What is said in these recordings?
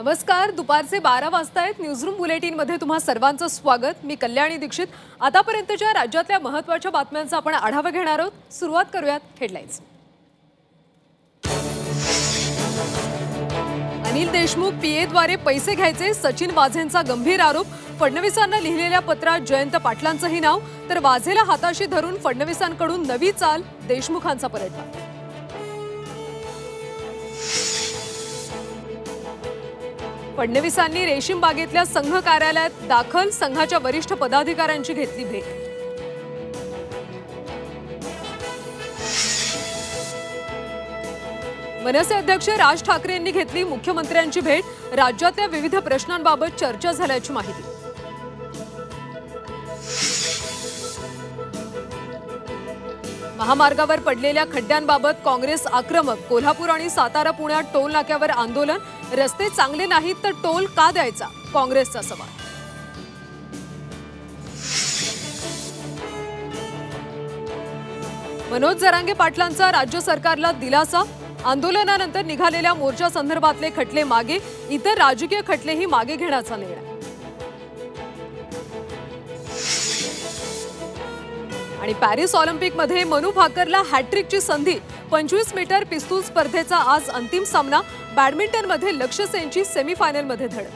नमस्कार, दुपारचे 12 वाजतायत. Newsroom bulletin मध्ये तुम्हा सर्वांचं स्वागत. मी कल्याणी दीक्षित. आतापर्यंतच्या राज्यातल्या महत्त्वाच्या बातम्यांचा आपण आढावा घेणार आहोत. सुरुवात करूयात हेडलाईन्स. अनिल देशमुख पीएद्वारे पैसे घ्यायचे, सचिन वाझेंचा गंभीर आरोप. फडणवीसांना लिहिलेल्या पत्रात जयंत पाटलांचंही नाव. तर वाझेला हाताशी धरून फडणवीसांकडून नवी चाल, देशमुखांचा पलटवार. फडणवीसांनी रेशीम बागेतल्या संघ कार्यालयात दाखल, संघाच्या वरिष्ठ पदाधिकाऱ्यांची घेतली भेट. मनसे अध्यक्ष राज ठाकरे यांनी घेतली मुख्यमंत्र्यांची भेट. राज्यातल्या विविध प्रश्नांबाबत चर्चा झाल्याची माहिती. महामार्गावर पडलेल्या खड्ड्यांबाबत काँग्रेस आक्रमक. कोल्हापूर आणि सातारा पुण्यात टोल नाक्यावर आंदोलन. रस्ते चांगले नाहीत तर टोल का द्यायचा, काँग्रेसचा सवाल. मनोज जरांगे पाटलांचा राज्य सरकारला दिलासा. आंदोलनानंतर निघालेल्या मोर्चा संदर्भातले खटले मागे, इतर राजकीय खटलेही मागे घेण्याचा निर्णय. आणि पॅरिस ऑलिम्पिकमध्ये मनू भाकरला हॅट्रिकची संधी. 25 मीटर पिस्तूल स्पर्धेचा आज अंतिम सामना. बॅडमिंटनमध्ये लक्ष्य सेनची सेमीफायनलमध्ये धडक.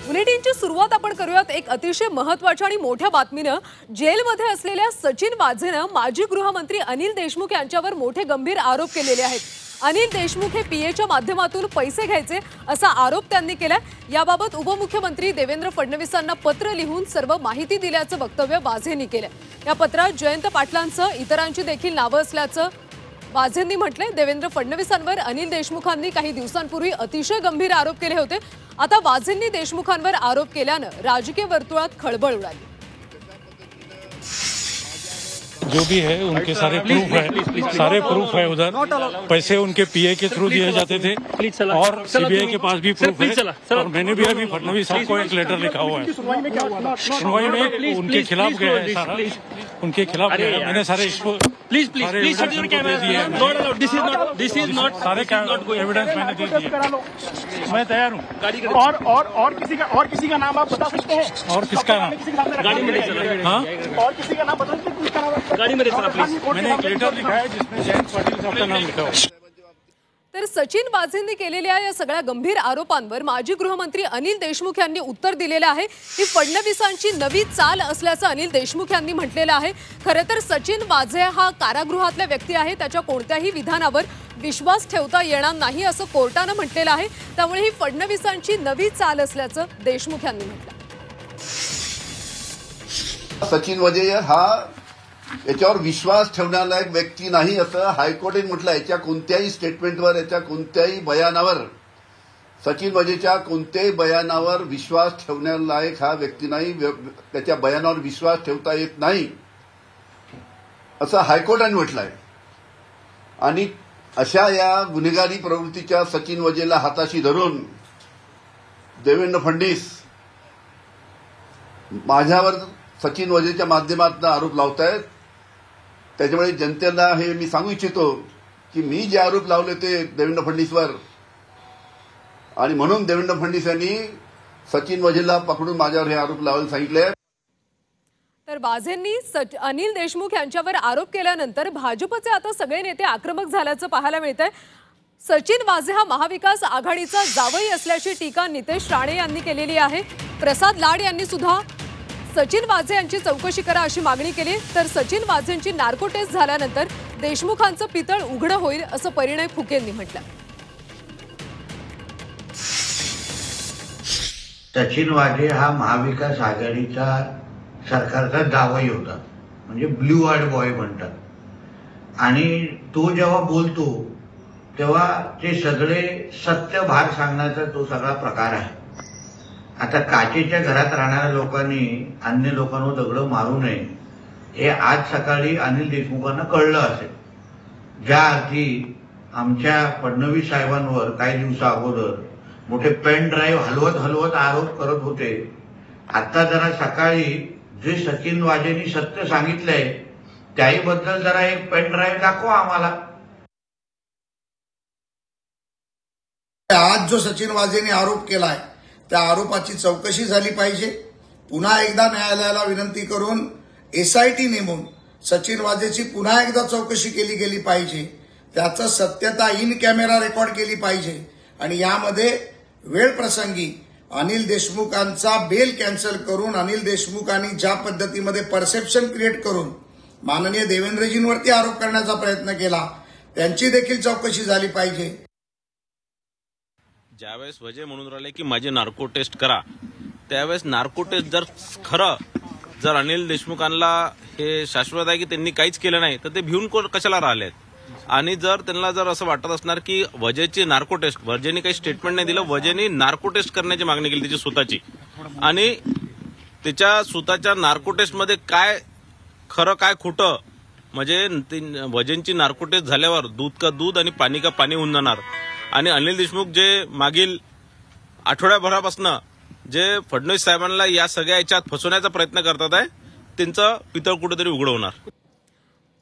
बुलेटिनची सुरुवात आपण करूयात एक अतिशय महत्त्वाच्या आणि मोठ्या बातमीनं. जेलमध्ये असलेल्या सचिन वाझेनं माजी गृहमंत्री अनिल देशमुख यांच्यावर मोठे गंभीर आरोप केलेले आहेत. अनिल देशमुख हे पीएच्या माध्यमातून पैसे घ्यायचे असा आरोप त्यांनी केलाय. याबाबत उपमुख्यमंत्री देवेंद्र फडणवीसांना पत्र लिहून सर्व माहिती दिल्याचं वक्तव्य वाझेंनी केलं. या पत्रात जयंत पाटलांसह इतरांची देखील नावं असल्याचं वाझेंनी म्हटलंय. देवेंद्र फडणवीसांवर अनिल देशमुखांनी काही दिवसांपूर्वी अतिशय गंभीर आरोप केले होते. आता वाझेंनी देशमुखांवर आरोप केल्यानं राजकीय वर्तुळात खळबळ उडाली. जो भी है उनके सारे प्रूफ है उधर. पैसे उनके पीए के थ्रू दिए जाते थे और सीबीआई के पास भी प्रूफ है. और मैंने भी अभी फडणवीस साहब को एक लेटर लिखा हुआ है. सुनवाई में उनके खिलाफ गया है, सारा उनके खिलाफ गया है. मैंने सारे प्लीज सारे एविडेंस मैंने दे दिए. मैं तैयार हूँ. और किसी का नाम आप बता सकते हैं? और किसका नाम? गाड़ी में नहीं चला. हाँ, और किसी का नाम बता सकते हैं? किसका नाम? गाड़ी में चला प्लीज. मैंने एक लेटर लिखा है जिसमें जयंत पाटिल साहब का नाम लिखा हुआ है. तर सचिन वाझेंनी केलेल्या या सगळ्या गंभीर आरोपांवर माजी गृहमंत्री अनिल देशमुख यांनी उत्तर दिलेलं आहे. ही फडणवीसांची नवी चाल असल्याचं अनिल देशमुख यांनी म्हटलेलं आहे. खरं तर सचिन वाझे हा कारागृहातला व्यक्ती आहे. त्याच्या कोणत्याही विधानावर विश्वास ठेवता येणार नाही असं कोर्टानं म्हटलेलं आहे. त्यामुळे ही फडणवीसांची नवी चाल असल्याचं देशमुख यांनी म्हटलं. सचिन वाझे हा याच्यावर विश्वास ठेवणारा एक व्यक्ती नाही असं हायकोर्टाने म्हटलं. याच्या कोणत्याही स्टेटमेंटवर, याच्या कोणत्याही बयानावर, सचिन वाझेच्या कोणत्याही बयानावर विश्वास ठेवण्यालायक हा व्यक्ती नाही. त्याच्या बयानावर विश्वास ठेवता येत नाही असं हायकोर्टाने म्हटलंय. आणि अशा या गुन्हेगारी प्रवृत्तीच्या सचिन वाझेला हाताशी धरून देवेंद्र फडणवीस माझ्यावर सचिन वाझेच्या माध्यमातून आरोप लावतायत. त्याच्यामुळे जनतेला हे मी सांगू इच्छितो की मी जे आरोप लावले ते देवेंद्र फडणवीसवर, आणि म्हणून देवेंद्र फडणवीस यांनी सचिन वाझेला पकडून माझ्यावर हे आरोप लावायला सांगितले. तर वाझेंनी अनिल देशमुख यांच्यावर आरोप केल्यानंतर भाजपचे आता सगळे नेते आक्रमक झाल्याचं पाहायला मिळतंय. सचिन वाझे हा महाविकास आघाडीचा जावई असल्याची टीका नितेश राणे यांनी केलेली आहे. प्रसाद लाड यांनी सुद्धा सचिन वाझे यांची चौकशी करा अशी मागणी केली. तर सचिन वाझेंची नार्को टेस्ट झाल्यानंतर देशमुखांचं पितळ उघडं होईल असं परिणय फुकेंनी म्हटलं. सचिन वाझे हा महाविकास आघाडीचा सरकारचा जावई होता, म्हणजे ब्ल्यू आर्ट बॉय म्हणतात. आणि तो जेव्हा बोलतो तेव्हा ते सगळे सत्य भार सांगण्याचा तो सगळा प्रकार आहे. आता काचेच्या घरात राहणाऱ्या लोकांनी अन्य लोकांवर दगड मारू नये हे आज सकाळी अनिल देशमुखांना कळलं असेल. ज्या अर्थी आमच्या फडणवीस साहेबांवर काही दिवसा अगोदर मोठे पेन ड्राईव्ह हलवत आरोप करत होते, आता जरा सकाळी जे सचिन वाजेंनी सत्य सांगितलंय त्याहीबद्दल जरा एक पेन ड्राईव्ह दाखवा आम्हाला. आज जो सचिन वाजेंनी आरोप केलाय त्या आरोपाची चौकशी झाली पाहिजे. पुन्हा एकदा न्यायालयाला विनंती करून SIT नेमून सचिन वाजेची पुन्हा एकदा चौकशी केली गेली पाहिजे. त्याचं सत्यता इन कॅमेरा रेकॉर्ड केली पाहिजे आणि यामध्ये वेळ प्रसंगी अनिल देशमुखांचा बेल कॅन्सल करून अनिल देशमुखांनी ज्या पद्धतीमध्ये परसेप्शन क्रिएट करून माननीय देवेंद्रजींवरती आरोप करण्याचा प्रयत्न केला त्यांची देखील चौकशी झाली पाहिजे. ज्यावेळेस वजे म्हणून राहिले की माझी नार्को टेस्ट करा, त्यावेळेस नार्को टेस्ट जर खरं जर अनिल देशमुखांना हे शाश्वत आहे की त्यांनी काहीच केलं नाही तर ते भिवून कशाला राहिलेत. आणि जर त्यांना जर असं वाटत असणार की वजेची नार्को टेस्ट, वजेनी काही स्टेटमेंट नाही दिलं, वजेनी नार्को टेस्ट करण्याची मागणी केली त्याची स्वतःची, आणि त्याच्या स्वतःच्या नार्को टेस्टमध्ये काय खरं काय खोटं, म्हणजे वजेंची नार्को टेस्ट झाल्यावर दूध का दूध आणि पाणी का पाणी होऊन जाणार. आणि अनिल देशमुख जे मागील आठवड्याभरापासून जे फडणवीस साहेबांना या सगळ्या याच्यात फसवण्याचा प्रयत्न करतात आहे त्यांचं पितळ कुठेतरी उघड होणार.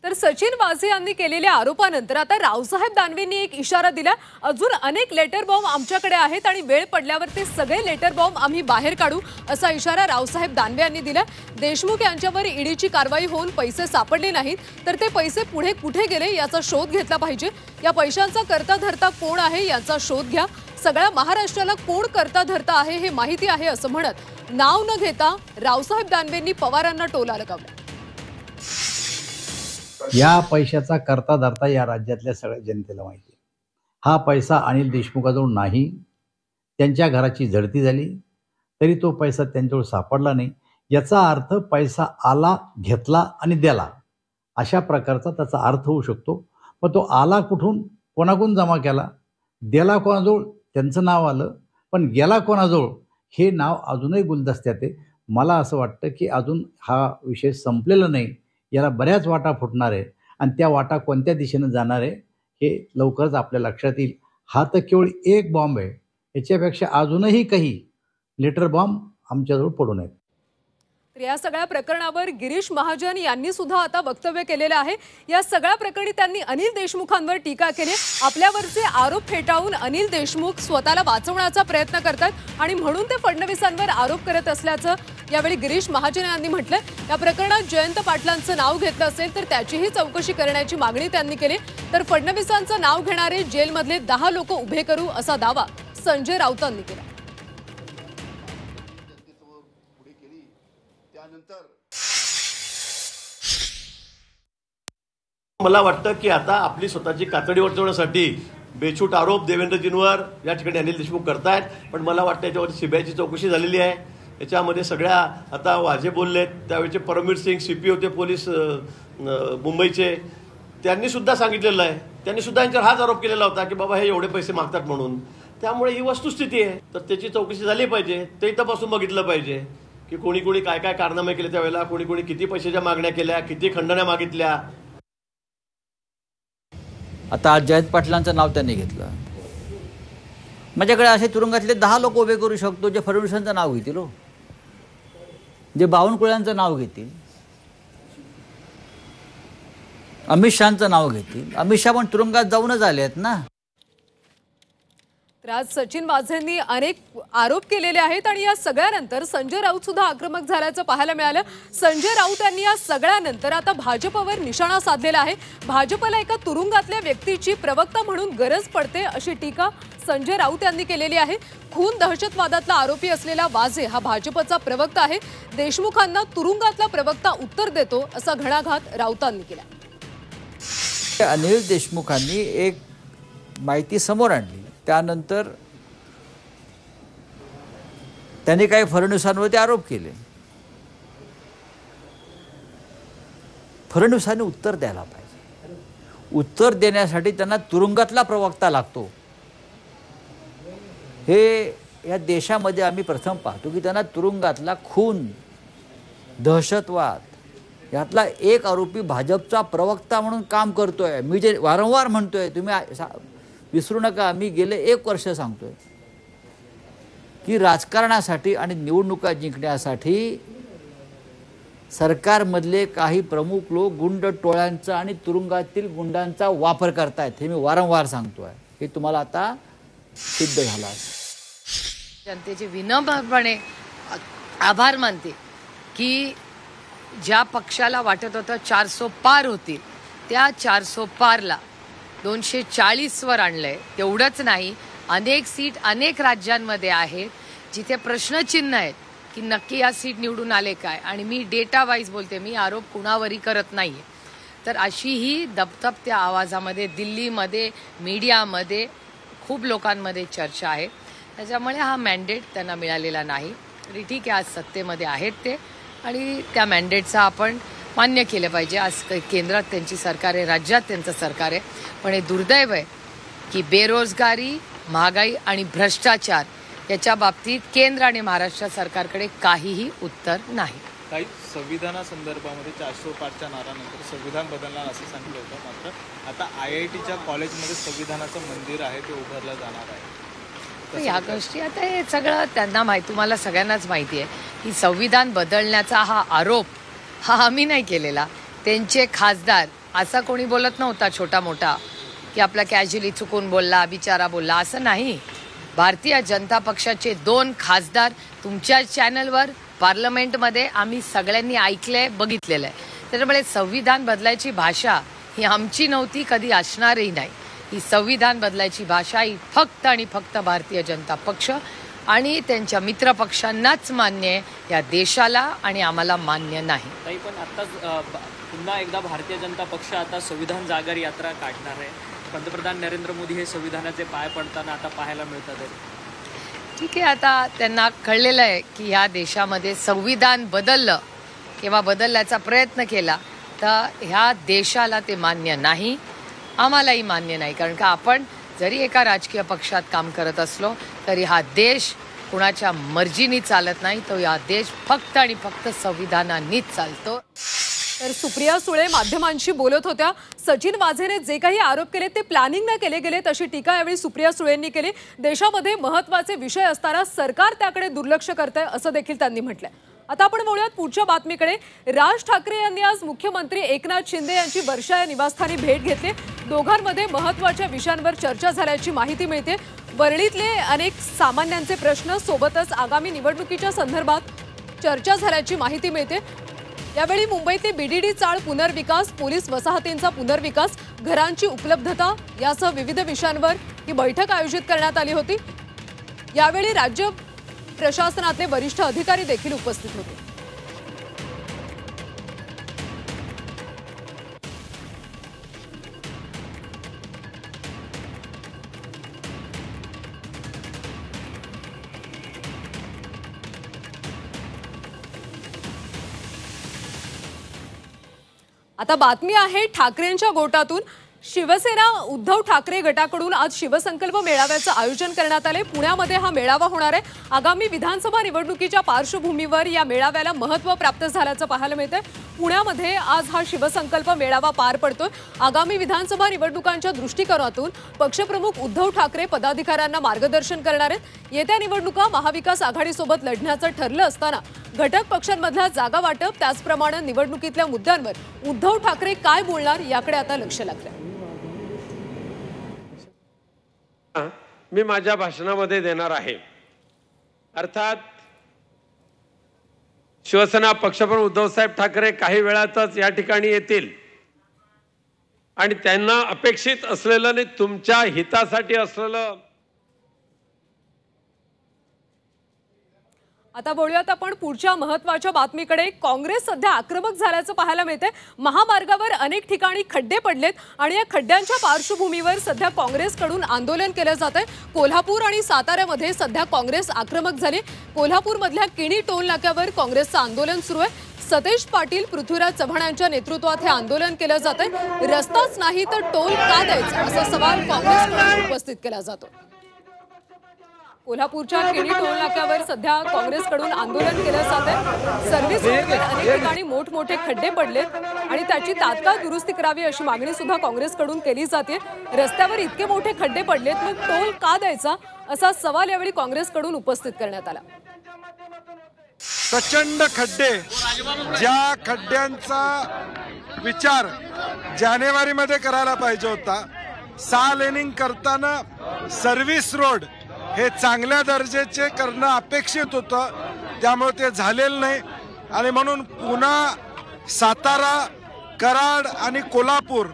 तर सचिन वाझे यांनी केलेल्या आरोपानंतर आता रावसाहेब दानवेंनी एक इशारा दिला. अजून अनेक लेटर बॉम्ब आमच्याकडे आहेत आणि वेळ पडल्यावर ते सगळे लेटर बॉम्ब आम्ही बाहेर काढू असा इशारा रावसाहेब दानवे यांनी दिला. देशमुख यांच्यावर ईडीची कारवाई होऊन पैसे सापडले नाहीत तर ते पैसे पुढे कुठे गेले याचा शोध घेतला पाहिजे. या पैशांचा करता धरता कोण आहे याचा शोध घ्या. सगळ्या महाराष्ट्राला कोण करता धरता आहे हे माहिती आहे असं म्हणत नाव न घेता रावसाहेब दानवेंनी पवारांना टोला लगावला. या पैशाचा करता धरता या राज्यातल्या सगळ्या जनतेला माहिती आहे. हा पैसा अनिल देशमुखाजवळ नाही, त्यांच्या घराची झडती झाली तरी तो पैसा त्यांच्याजवळ सापडला नाही. याचा अर्थ पैसा आला, घेतला आणि दिला अशा प्रकारचा त्याचा अर्थ होऊ शकतो. पण तो आला कुठून, कोणाकडून जमा केला, दिला कोणाजवळ त्यांचं नाव आलं, पण गेला कोणाजवळ हे नाव अजूनही गुलदस्त्यात आहे. मला असं वाटतं की अजून हा विषय संपलेला नाही, याला बऱ्याच वाटा फुटणार आहे आणि त्या वाटा कोणत्या दिशेनं जाणार आहे हे लवकरच आपल्या लक्षात येईल. हा तर केवळ एक बॉम्ब आहे, याच्यापेक्षा अजूनही काही लेटर बॉम्ब आमच्याजवळ पडून आहेत. तर या सगळ्या प्रकरणावर गिरीश महाजन यांनी सुद्धा आता वक्तव्य केलेलं आहे. या सगळ्या प्रकरणी त्यांनी अनिल देशमुखांवर टीका केली. आपल्यावरचे आरोप फेटाळून अनिल देशमुख स्वतःला वाचवण्याचा प्रयत्न करतात आणि म्हणून ते फडणवीसांवर आरोप करत असल्याचं यावेळी गिरीश महाजन यांनी म्हटलं. या प्रकरणात जयंत पाटलांचं नाव घेतलं असेल तर त्याचीही चौकशी करण्याची मागणी त्यांनी केली. तर फडणवीसांचं नाव घेणारे जेलमधले 10 लोक उभे करू असा दावा संजय राऊतांनी केला. मला वाटतं की आता आपली स्वतःची कातडी वाचवण्यासाठी बेछूट आरोप देवेंद्रजींवर या ठिकाणी अनिल देशमुख करतायत. पण मला वाटतं याच्यावर सीबीआयची चौकशी झालेली आहे. याच्यामध्ये सगळ्या आता वाजे बोललेत, त्यावेळेचे परमवीर सिंग CP होते पोलीस मुंबईचे, त्यांनी सुद्धा सांगितलेलं आहे, त्यांनी सुद्धा यांच्यावर हाच आरोप केलेला होता की बाबा हे एवढे पैसे मागतात म्हणून. त्यामुळे ही वस्तुस्थिती आहे, तर त्याची चौकशी झाली पाहिजे. ते तपासून बघितलं पाहिजे की कोणी कोणी काय काय कारनामे केले त्यावेळेला, कोणी कोणी किती पैशाच्या मागण्या केल्या, किती खंडण्या मागितल्या. आता आज जयंत पाटलांचं नाव त्यांनी घेतलं. माझ्याकडे असे तुरुंगातले 10 लोक उभे करू शकतो जे फडणवीसांचं नाव घेतील, हो, जे बावनकुळ्यांचं नाव घेतील, अमित शहाचं नाव घेतील. अमित शहा पण तुरुंगात जाऊनच आले आहेत ना. तर आज सचिन वाझेंनी अनेक आरोप केलेले आहेत आणि या सगळ्यानंतर संजय राऊत सुद्धा आक्रमक झाल्याचं पाहायला मिळालं. संजय राऊत यांनी या सगळ्यानंतर आता भाजपवर निशाणा साधलेला आहे. भाजपला एका तुरुंगातल्या व्यक्तीची प्रवक्ता म्हणून गरज पडते अशी टीका संजय राऊत यांनी केलेली आहे. खून दहशतवादातला आरोपी असलेला वाझे हा भाजपचा प्रवक्ता आहे. देशमुखांना तुरुंगातला प्रवक्ता उत्तर देतो असा घणाघात राऊतांनी केला. अनिल देशमुखांनी एक माहिती समोर आणली, त्यानंतर त्यांनी काही फडणवीसांवरती आरोप केले. फडणवीसांनी उत्तर द्यायला पाहिजे. उत्तर देण्यासाठी त्यांना तुरुंगातला प्रवक्ता लागतो. हे या देशामध्ये आम्ही प्रथम पाहतो की त्यांना तुरुंगातला खून, दहशतवाद यातला एक आरोपी भाजपचा प्रवक्ता म्हणून काम करतोय. मी जे वारंवार म्हणतोय, तुम्ही विसरू नका, मी गेले 1 वर्ष सांगतोय की राजकारणासाठी आणि निवडणुका जिंकण्यासाठी सरकारमधले काही प्रमुख लोक गुंड टोळ्यांचा आणि तुरुंगातील गुंडांचा वापर करतायत. हे मी वारंवार सांगतोय. हे तुम्हाला आता सिद्ध झालं आहे. जनतेचे विनम्रपणे आभार मानते की ज्या पक्षाला वाटत होतं 400 पार होतील, त्या 400 पारला 240 वर आणलंय. तेवढंच नाही, अनेक सीट अनेक राज्यांमध्ये आहेत जिथे प्रश्नचिन्ह आहेत की नक्की या सीट निवडून आले काय. आणि मी डेटा वाईज बोलते, मी आरोप कुणावरही करत नाहीये. तर अशी ही दबदबत्या आवाजामध्ये दिल्लीमध्ये मीडियामध्ये खूप लोकांमध्ये चर्चा आहे. त्याच्यामुळे हा मॅन्डेट त्यांना मिळालेला नाही. तरी ठीक आहे, आज सत्तेमध्ये आहेत ते आणि त्या मॅन्डेटचा आपण मान्य केलं पाहिजे. आज केंद्रात त्यांची सरकार आहे, राज्यात त्यांचं सरकार आहे. पण हे दुर्दैव आहे की बेरोजगारी, महागाई आणि भ्रष्टाचार याच्या बाबतीत केंद्र आणि महाराष्ट्र सरकारकडे काहीही उत्तर नाही. काही संविधानासंदर्भामध्ये 400 पारच्या नारानंतर संविधान बदलणार असं सांगितलं होतं. मात्र आता IITच्या कॉलेजमध्ये संविधानाचं मंदिर आहे ते उभारलं जाणार आहे. तर या गोष्टी आता हे सगळं त्यांना माहिती, तुम्हाला सगळ्यांनाच माहिती आहे की संविधान बदलण्याचा हा आरोप हा आम्ही नाही केलेला. त्यांचे खासदार, असा कोणी बोलत नव्हता छोटा मोठा की आपला कॅज्युअली चुकून बोलला, बिचारा बोलला, असं नाही. भारतीय जनता पक्षाचे 2 खासदार तुमच्या चॅनलवर पार्लमेंटमध्ये आम्ही सगळ्यांनी ऐकलंय, बघितलेलं आहे. त्याच्यामुळे संविधान बदलायची भाषा ही आमची नव्हती, कधी असणारही नाही. ही संविधान बदलायची भाषा ही फक्त आणि फक्त भारतीय जनता पक्ष आणि त्यांच्या मित्र पक्षांनाच मान्य आहे, या देशाला आणि आम्हाला मान्य नाही. ताई, पण आता पुन्हा एकदा भारतीय जनता पक्ष आता संविधान जागर यात्रा काढणार आहे. पंतप्रधान नरेंद्र मोदी हे संविधानाचे पाय पडताना आता पाहायला मिळतात. ठीक आहे, आता त्यांना कळलेलं आहे की ह्या देशामध्ये संविधान बदललं किंवा बदलण्याचा प्रयत्न केला तर ह्या देशाला ते मान्य नाही, आम्हालाही मान्य नाही. कारण का आपण जरी एका राजकीय पक्षात काम करत असलो तरी हा देश कुणाच्या मर्जीनी चालत नाही, तो या देश फक्त आणि फक्त संविधानानेच चालतो. तर सुप्रिया सुळे माध्यमांशी बोलत होत्या. सचिन वाझेने जे काही आरोप केले ते प्लॅनिंगने केले गेलेत अशी टीका यावेळी सुप्रिया सुळेंनी केली. देशामध्ये महत्त्वाचे विषय असताना सरकार त्याकडे दुर्लक्ष करतंय असं देखील त्यांनी म्हटलंय. आता आपण बोलूयात पुढच्या बातमीकडे. राज ठाकरे यांनी आज मुख्यमंत्री एकनाथ शिंदे यांची वर्षा या निवासस्थानी भेट घेतली. दोघांमध्ये महत्त्वाच्या विषयांवर चर्चा झाल्याची माहिती मिळते. वरळीतले अनेक सामान्यांचे प्रश्न सोबतच आगामी निवडणुकीच्या संदर्भात चर्चा झाल्याची माहिती मिळते. यावेळी मुंबईतले BDD चाळ पुनर्विकास, पोलीस वसाहतींचा पुनर्विकास, घरांची उपलब्धता यासह विविध विषयांवर ही बैठक आयोजित करण्यात आली होती. यावेळी राज्य प्रशासनातले वरिष्ठ अधिकारी देखील उपस्थित होते. आता बातमी आहे ठाकरेंच्या गोटातून. शिवसेना उद्धव ठाकरे गटाकडून आज शिवसंकल्प मेळाव्याचं आयोजन करण्यात आले. पुण्यामध्ये हा मेळावा होणार आहे. आगामी विधानसभा निवडणुकीच्या पार्श्वभूमीवर या मेळाव्याला महत्त्व प्राप्त झाल्याचं पाहायला मिळतंय. पुण्यामध्ये आज हा शिवसंकल्प मेळावा पार पडतोय. आगामी विधानसभा निवडणुकांच्या दृष्टिकोनातून पक्षप्रमुख उद्धव ठाकरे पदाधिकाऱ्यांना मार्गदर्शन करणार आहेत. येत्या निवडणुका महाविकास आघाडीसोबत लढण्याचं ठरलं असताना घटक पक्षांमधल्या जागा वाटप त्याचप्रमाणे निवडणुकीतल्या मुद्द्यांवर उद्धव ठाकरे काय बोलणार याकडे आता लक्ष लागलंय. मी माझ्या भाषणामध्ये देणार आहे. अर्थात शिवसेना पक्षप्रमुख उद्धवसाहेब ठाकरे काही वेळातच या ठिकाणी येतील आणि त्यांना अपेक्षित असलेलं आणि तुमच्या हितासाठी असलेलं. आता बोलूयात आपण पुढच्या महत्त्वाच्या बातमीकडे. काँग्रेस सध्या आक्रमक झाल्याचं पाहायला मिळतंय. महामार्गावर अनेक ठिकाणी खड्डे पडलेत आणि या खड्ड्यांच्या पार्श्वभूमीवर सध्या काँग्रेसकडून आंदोलन केलं जातंय. कोल्हापूर आणि साताऱ्यामध्ये सध्या काँग्रेस आक्रमक झाली. कोल्हापूरमधल्या किणी टोल नाक्यावर काँग्रेसचं आंदोलन सुरू आहे. सतेज पाटील, पृथ्वीराज चव्हाण यांच्या नेतृत्वात हे आंदोलन केलं जातंय. रस्ताच नाही तर टोल का द्यायचा असा सवाल काँग्रेसकडून उपस्थित केला जातो. कोल्हापूरच्या किणी टोल नाक्यावर सध्या काँग्रेसकडून आंदोलन केलं जात आहे. सर्व्हिस रोडवर अनेक ठिकाणी मोठमोठे खड्डे पडलेत आणि त्याची तात्काळ दुरुस्ती करावी अशी मागणी सुद्धा काँग्रेसकडून केली जाते. रस्त्यावर इतके मोठे खड्डे पडलेत, मग टोल का द्यायचा असा सवाल यावेळी काँग्रेसकडून उपस्थित करण्यात आला. प्रचंड खड्डे, ज्या खड्ड्यांचा विचार जानेवारीमध्ये करायला पाहिजे होता, 6 लेनिंग करताना सर्व्हिस रोड हे चांगल्या दर्जाचे करणं अपेक्षित होतं, त्यामुळे ते झालेलं नाही. आणि म्हणून पुन्हा सातारा, कराड आणि कोल्हापूर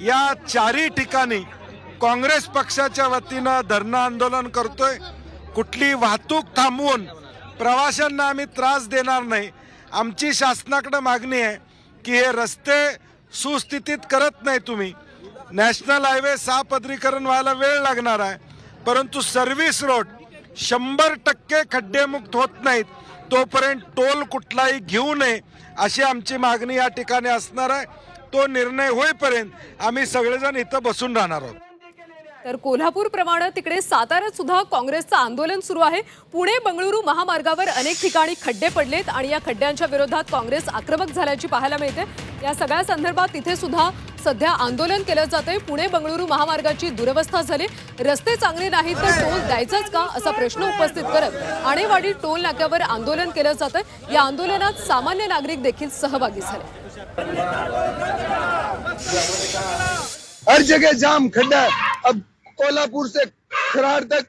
या 4ही ठिकाणी काँग्रेस पक्षाच्या वतीनं धरणं आंदोलन करतोय. कुठली वाहतूक थांबवून प्रवाशांना आम्ही त्रास देणार नाही. आमची शासनाकडे मागणी आहे की हे रस्ते सुस्थितीत करत नाही तुम्ही. नॅशनल हायवे 6 पदरीकरण व्हायला वेळ लागणार आहे, परंतु सर्व्हिस रोड 100% खड्डेमुक्त होत नाहीत तोपर्यंत टोल कुठलाही घेऊ नये अशी आमची मागणी या ठिकाणी असणार आहे. तो निर्णय होईपर्यंत आम्ही सगळेजण इथं बसून राहणार आहोत. तर कोल्हापूर प्रमाणे तिकडे साताऱ्यात सुद्धा काँग्रेसचं आंदोलन सुरू आहे. पुणे बंगळुरू महामार्गावर अनेक ठिकाणी खड्डे पडलेत आणि या खड्ड्यांच्या विरोधात काँग्रेस आक्रमक झाल्याची पाहायला मिळते. या सगळ्या संदर्भात तिथे सुद्धा सध्या आंदोलन केलं जातंय. पुणे बंगळुरू महामार्गाची दुरवस्था झाली, रस्ते चांगले नाहीत तर टोल द्यायचाच का असा प्रश्न उपस्थित करत आणेवाडी टोल नाक्यावर आंदोलन केलं जातंय. या आंदोलनात सामान्य नागरिक देखील सहभागी झाले. हर जगह जाम खड्डा. अब कोल्हापुर से कराड़ तक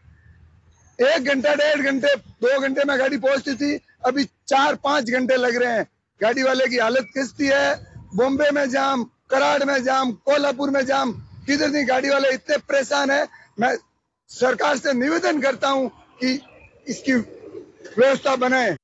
1 घंटा 1.5 घंटे 2 घंटे में गाड़ी पहुंचती थी, अभी 4-5 घंटे लग रहे हैं. गाड़ी वाले की हालत किसती है. बॉम्बे में जाम, कराड़ में जाम, कोल्हापुर में जाम, किधर नहीं गाड़ी वाले इतने परेशान है. मैं सरकार से निवेदन करता हूं कि इसकी व्यवस्था बनाए.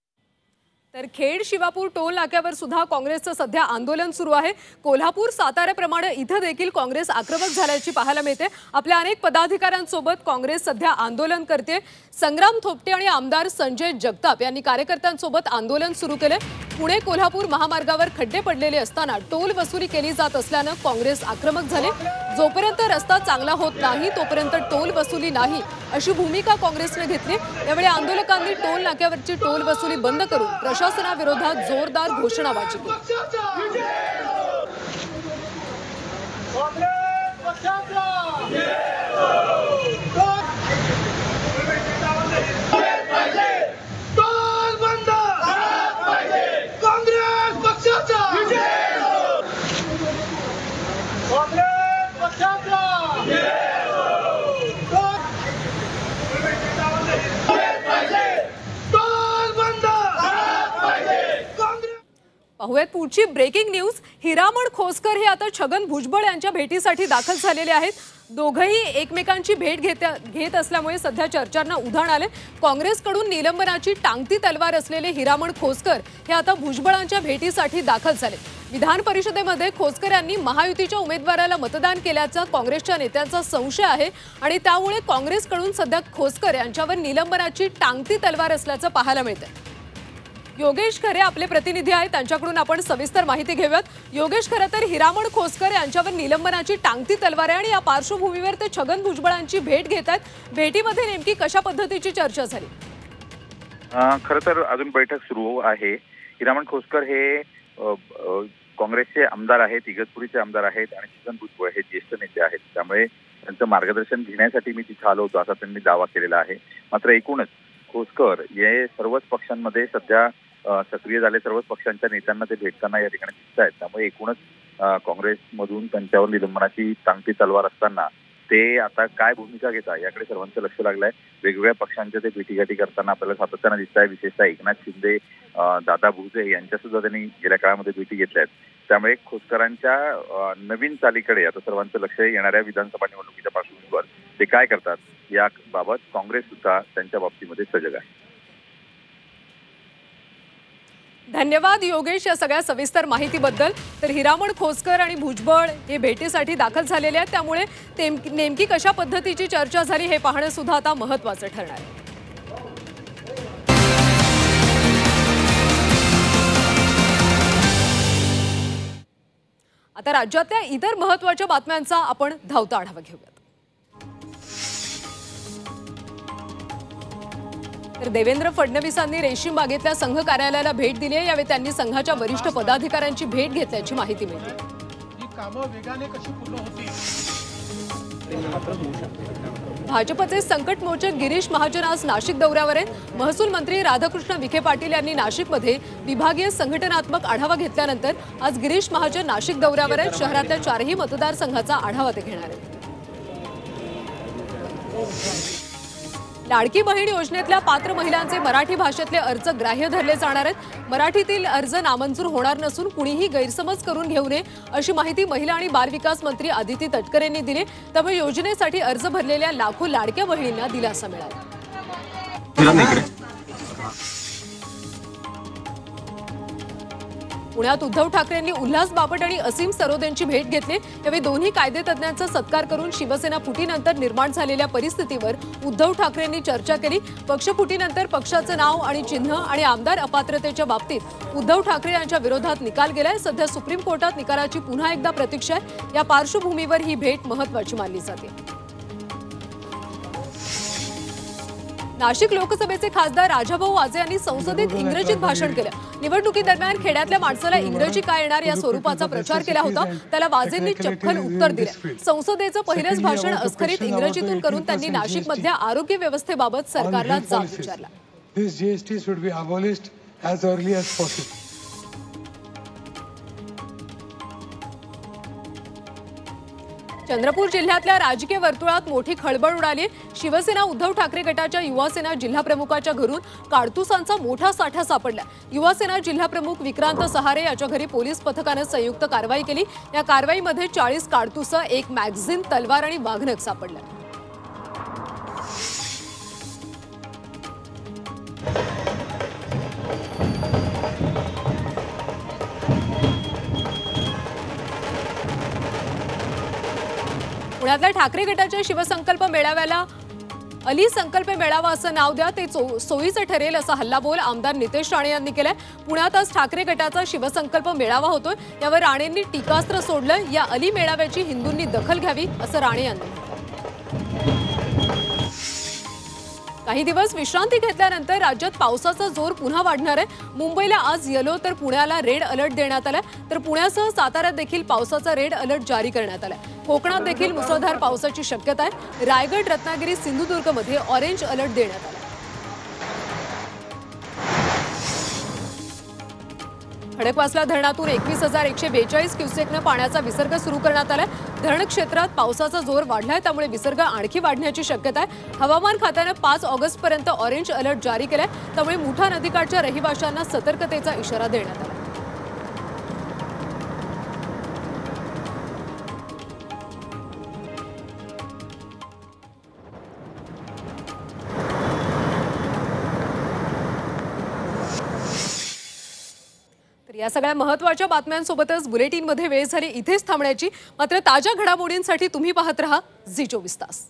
तर खेड शिवापूर टोल नाक्यावर सुद्धा काँग्रेसचं सध्या आंदोलन सुरू आहे. कोल्हापूर साताऱ्याप्रमाणे इथं देखील काँग्रेस आक्रमक झाल्याची पाहायला मिळते. आपल्या अनेक पदाधिकाऱ्यांसोबत काँग्रेस सध्या आंदोलन करते. संग्राम थोपटे आणि आमदार संजय जगताप यांनी कार्यकर्त्यांसोबत आंदोलन सुरू केले. पुणे कोल्हापूर महामार्गावर खड्डे पडलेले असताना टोल वसुली केली जात असल्यानं काँग्रेस आक्रमक झाले. जोपर्यंत रस्ता चांगला होत नाही तोपर्यंत टोल वसुली नाही अशी भूमिका काँग्रेसने घेतली. यावेळी आंदोलकांनी टोल नाक्यावरची टोल वसुली बंद करून प्रशासनाविरोधात जोरदार घोषणाबाजी केली. पाहूयात पुढची ब्रेकिंग न्यूज. हिरामण खोसकर हे आता छगन भुजबळ यांच्या भेटीसाठी दाखल झालेले आहेत. दोघंही एकमेकांची भेट घेत असल्यामुळे सध्या चर्चांना उधाण आले. काँग्रेसकडून निलंबनाची टांगती तलवार असलेले हिरामण खोसकर हे आता भुजबळांच्या भेटीसाठी दाखल झाले. विधान परिषदेमध्ये खोसकर यांनी महायुतीच्या उमेदवाराला मतदान केल्याचा काँग्रेसच्या नेत्यांचा संशय आहे आणि त्यामुळे काँग्रेसकडून सध्या खोसकर यांच्यावर निलंबनाची टांगती तलवार असल्याचं पाहायला मिळतं. योगेश खरे आपले प्रतिनिधी आहेत, त्यांच्याकडून आपण सविस्तर माहिती घेऊयात. योगेश, खरं तर हिरामण खोसकर यांच्यावर निलंबनाची टांगती तलवार आहे आणि या पार्श्वभूमीवर ते छगन भुजबळांची भेट घेत आहेत. भेटीमध्ये नेमकी कशा पद्धतीची चर्चा झाली? खरं तर अजून बैठक सुरू आहे. हिरामण खोसकर हे काँग्रेसचे आमदार आहेत, इगतपुरीचे आमदार आहेत आणि छगन भुजबळ हे ज्येष्ठ नेते आहेत. त्यामुळे त्यांचं मार्गदर्शन घेण्यासाठी मी तिथे आलो होतो असा त्यांनी दावा केलेला आहे. मात्र एकूणच खोसकर हे सर्वच पक्षांमध्ये सध्या सक्रिय झाले. सर्वच पक्षांच्या नेत्यांना ते भेटताना या ठिकाणी दिसत आहेत. त्यामुळे एकूणच काँग्रेसमधून त्यांच्यावर निलंबनाची टांगती तलवार असताना ते आता काय भूमिका घेतात याकडे सर्वांचं लक्ष लागलंय. वेगवेगळ्या पक्षांच्या ते भेटीगाठी करताना आपल्याला सातत्यानं दिसत आहे. विशेषतः एकनाथ शिंदे, दादा भुसे यांच्या सुद्धा त्यांनी गेल्या काळामध्ये भेटी घेतल्या आहेत. त्यामुळे खोसकरांच्या नवीन चालीकडे आता सर्वांचं लक्ष येणाऱ्या विधानसभा निवडणुकीच्या पार्श्वभूमीवर ते काय करतात याबाबत काँग्रेस सुद्धा त्यांच्या बाबतीमध्ये सजग आहे. धन्यवाद योगेश या सगळ्या सविस्तर माहितीबद्दल. तर हिरामण खोसकर आणि भुजबळ हे भेटीसाठी दाखल झालेले आहेत, त्यामुळे नेमकी कशा पद्धतीची चर्चा झाली हे पाहणं सुद्धा आता महत्त्वाचं ठरणार आहे. आता राज्यातल्या इतर महत्त्वाच्या बातम्यांचा आपण धावता आढावा घेऊयात. तर देवेंद्र फडणवीसांनी रेशीम बागेतल्या संघ कार्यालयाला भेट दिली आहे. यावेळी त्यांनी संघाच्या वरिष्ठ पदाधिकाऱ्यांची भेट घेतल्याची माहिती मिळते. ही कामं वेगाने कशी पूर्ण होतील भाजपचे संकटमोचक गिरीश महाजन आज नाशिक दौऱ्यावर आहेत। महसूल मंत्री राधाकृष्ण विखे पाटील यांनी नाशिकमध्ये विभागीय संघटनात्मक आढावा घेतल्यानंतर आज गिरीश महाजन नाशिक दौऱ्यावर आहेत। शहरातल्या 4ही मतदारसंघाचा आढावा ते घेणार आहेत। लाडकी बहीण योजनेतल्या पात्र महिलांचे मराठी भाषेतले अर्ज ग्राह्य धरले जाणार आहेत। मराठीतील अर्ज नामंजूर होणार नसून कुणीही गैरसमज करून घेऊ नये अशी माहिती महिला आणि बाल विकास मंत्री आदिती तटकरे यांनी दिली। त्यामुळे योजनेसाठी अर्ज भरलेल्या लाखो लाडक्या बहिणींना दिलासा मिळाला। पुण्यात उद्धव ठाकरेंनी उल्हास बापट आणि असीम सरोदेंची भेट घेतली। त्यावेळी दोन्ही कायदेतज्ञांचा सत्कार करून शिवसेना फुटीनंतर निर्माण झालेल्या परिस्थितीवर उद्धव ठाकरेंनी चर्चा केली। पक्षफुटीनंतर पक्षाचं नाव आणि चिन्ह आणि आमदार अपात्रतेच्या बाबतीत उद्धव ठाकरे यांच्या विरोधात निकाल गेलाय। सध्या सुप्रीम कोर्टात निकालाची पुन्हा एकदा प्रतीक्षा आहे। या पार्श्वभूमीवर ही भेट महत्त्वाची मानली जाते। नाशिक लोकसभेचे खासदार राजाभाऊ वाजे यांनी संसदेत इंग्रजीत भाषण केलं। निवडणुकीदरम्यान खेड्यातल्या माणसाला इंग्रजी काय येणार या स्वरूपाचा प्रचार केला होता। त्याला वाजेंनी चपखल उत्तर दिले। संसदेचं पहिलंच भाषण अस्खलित इंग्रजीतून करून त्यांनी नाशिकमधल्या आरोग्य व्यवस्थेबाबत सरकारला जाब विचारला। This GST should be abolished as early as possible. Chandrapur जिल्ह्यातल्या राजकीय वर्तुळात मोठी खळबळ उडाली। शिवसेना उद्धव ठाकरे गटाच्या युवासेना जिल्हाप्रमुखाच्या घरून काडतुसांचा मोठा साठा सापडला। युवासेना जिल्हाप्रमुख विक्रांत सहारे याच्या घरी पोलीस पथकाने संयुक्त कारवाई केली। या कारवाईमध्ये 40 काडतुसं, 1 मॅगझिन, तलवार आणि वाघनख सापडला। पुण्यातल्या ठाकरे गटाच्या शिवसंकल्प मेळाव्याला अली संकल्प मेळावा असं नाव द्या, ते सोयीचं ठरेल असा हल्लाबोल आमदार नितेश राणे यांनी केलाय। पुण्यात आज ठाकरे गटाचा शिवसंकल्प मेळावा होतोय, यावर राणेंनी टीकास्त्र सोडलं। या अली मेळाव्याची हिंदूंनी दखल घ्यावी असं राणे यांनी म्हटलं। काही दिवस विश्रांती घेतल्यानंतर राज्यात पावसाचा जोर पुन्हा वाढणार आहे। मुंबईला आज येलो तर पुण्याला रेड अलर्ट देण्यात आला, तर पुण्यासह साताऱ्यात देखील पावसाचा रेड अलर्ट जारी करण्यात आला। कोकणात देखील मुसळधार पावसाची शक्यता आहे। रायगड, रत्नागिरी, सिंधुदुर्गमध्ये ऑरेंज अलर्ट देण्यात आला। खडकवासला धरणातून 21,142 क्युसेकनं पाण्याचा विसर्ग सुरू करण्यात आला। धरण क्षेत्रात पावसाचा जोर वाढलाय, त्यामुळे विसर्ग आणखी वाढण्याची शक्यता आहे। हवामान खात्याने 5 ऑगस्टपर्यंत ऑरेंज अलर्ट जारी केलाय, त्यामुळे मुठा नदीकाठच्या रहिवाशांना सतर्कतेचा इशारा देण्यात आला। या सगळ्या महत्त्वाच्या बातम्यांसोबतच बुलेटिनमध्ये वेळ झाली इथेच थांबण्याची। मात्र ताज्या घडामोडींसाठी तुम्ही पाहत रहा झी 24 तास।